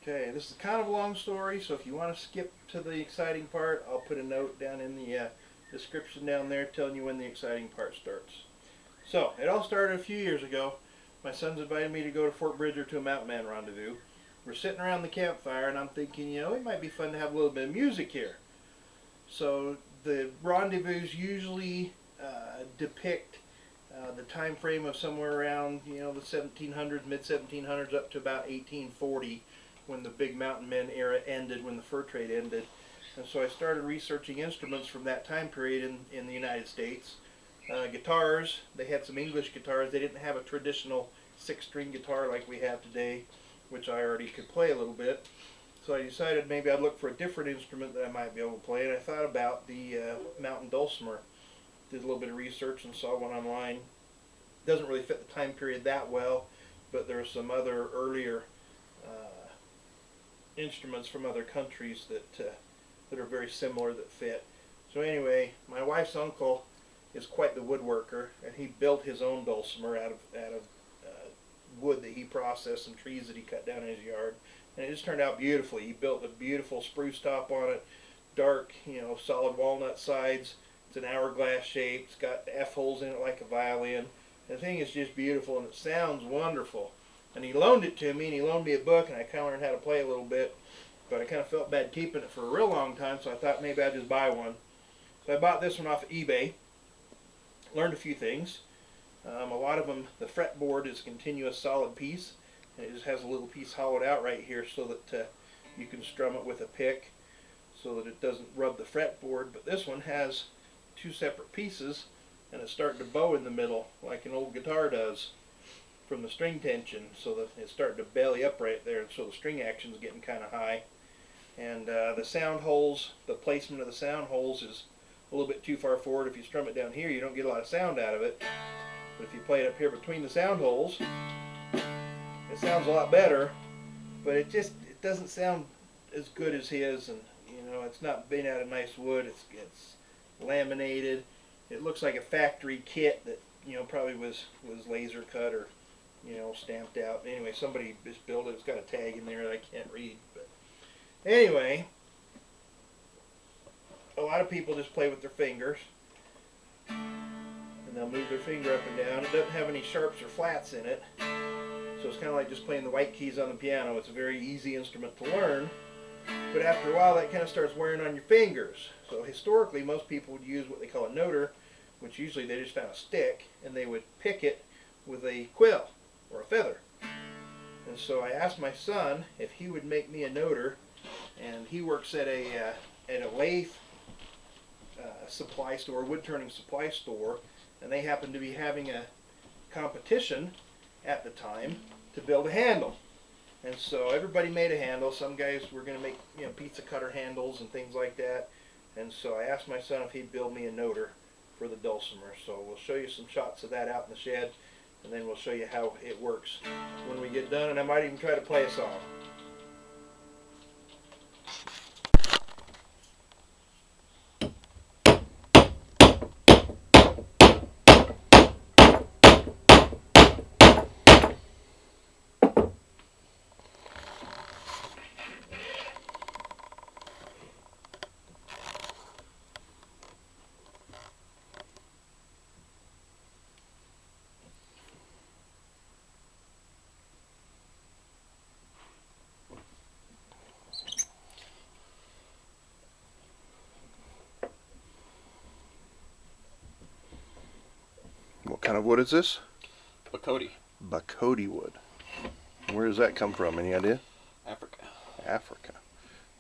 Okay, this is kind of a long story, so if you want to skip to the exciting part, I'll put a note down in the description down there telling you when the exciting part starts. So, it all started a few years ago. My sons invited me to go to Fort Bridger to a Mountain Man rendezvous. We're sitting around the campfire, and I'm thinking, it might be fun to have a little bit of music here. So, the rendezvous usually depict the time frame of somewhere around, the 1700s, mid-1700s, up to about 1840, when the big mountain men era ended, when the fur trade ended. And so I started researching instruments from that time period in the United States. Guitars, they had some English guitars. They didn't have a traditional 6-string guitar like we have today, which I already could play a little bit. So I decided maybe I'd look for a different instrument that I might be able to play, and I thought about the mountain dulcimer. Did a little bit of research and saw one online. Doesn't really fit the time period that well, but there are some other earlier instruments from other countries that are very similar that fit. So anyway, my wife's uncle is quite the woodworker, and he built his own dulcimer out of wood that he processed, some trees that he cut down in his yard, and it just turned out beautifully. He built a beautiful spruce top on it, dark, solid walnut sides. It's an hourglass shape. It's got F-holes in it like a violin. The thing is just beautiful, and it sounds wonderful. And he loaned it to me, and he loaned me a book, and I kind of learned how to play a little bit. But I kind of felt bad keeping it for a real long time, so I thought maybe I'd just buy one. So I bought this one off of eBay. Learned a few things. A lot of them, the fretboard is a continuous solid piece, and it just has a little piece hollowed out right here so that you can strum it with a pick so that it doesn't rub the fretboard. But this one has 2 separate pieces, and it's starting to bow in the middle like an old guitar does from the string tension, so that it's starting to belly up right there, and so the string action is getting kind of high. And the sound holes, the placement of the sound holes is a little bit too far forward. If you strum it down here, you don't get a lot of sound out of it. But if you play it up here between the sound holes, it sounds a lot better, but it doesn't sound as good as his. And it's not made out of nice wood. It's laminated. It looks like a factory kit that probably was laser cut or stamped out. Anyway, somebody just built it. It's got a tag in there that I can't read. But anyway, a lot of people just play with their fingers, and they'll move their finger up and down. It doesn't have any sharps or flats in it, so it's kind of like just playing the white keys on the piano. It's a very easy instrument to learn, but after a while that kind of starts wearing on your fingers. So historically, most people would use what they call a noter, which usually they just found a stick, and they would pick it with a quill or a feather. And so I asked my son if he would make me a noter, and he works at a lathe supply store, wood turning supply store, and they happened to be having a competition at the time to build a handle. And so everybody made a handle. Some guys were going to make pizza cutter handles and things like that. And so I asked my son if he'd build me a noter for the dulcimer. So we'll show you some shots of that out in the shed, and then we'll show you how it works when we get done, and I might even try to play a song. What kind of wood is this? Bakodi. Bakodi wood. Where does that come from? Any idea? Africa. Africa.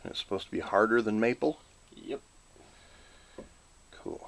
And it's supposed to be harder than maple? Yep. Cool.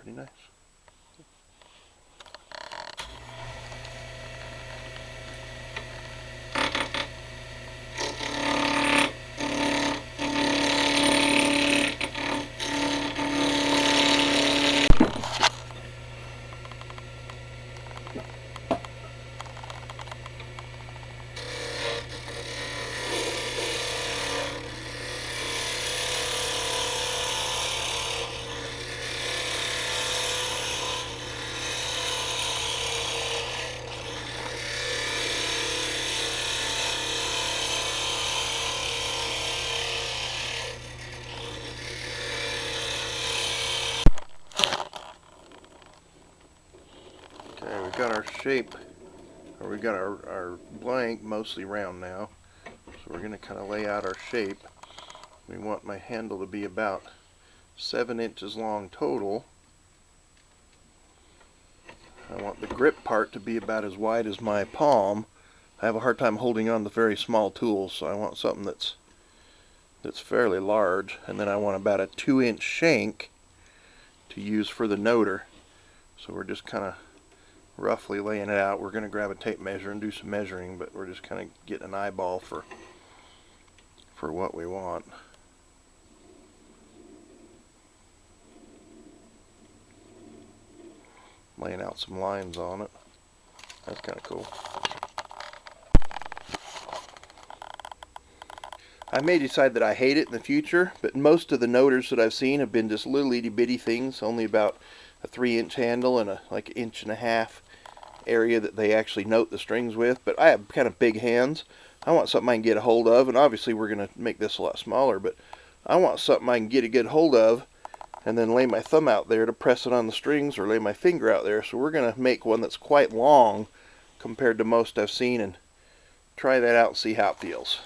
pretty nice. Okay, we've got our shape, or we've got our blank mostly round now. So we're going to kind of lay out our shape. We want my handle to be about 7 inches long total. I want the grip part to be about as wide as my palm. I have a hard time holding on to very small tools, so I want something that's fairly large. And then I want about a 2-inch shank to use for the noter. So we're just kind of roughly laying it out. We're going to grab a tape measure and do some measuring, but we're just kind of getting an eyeball for what we want. Laying out some lines on it. That's kind of cool. I may decide that I hate it in the future, but most of the noters that I've seen have been just little itty bitty things, only about a 3-inch handle and like 1.5 inch area that they actually note the strings with. But I have kind of big hands. I want something I can get a hold of, and obviously we're going to make this a lot smaller, but I want something I can get a good hold of and then lay my thumb out there to press it on the strings, or lay my finger out there. So we're going to make one that's quite long compared to most I've seen and try that out and see how it feels.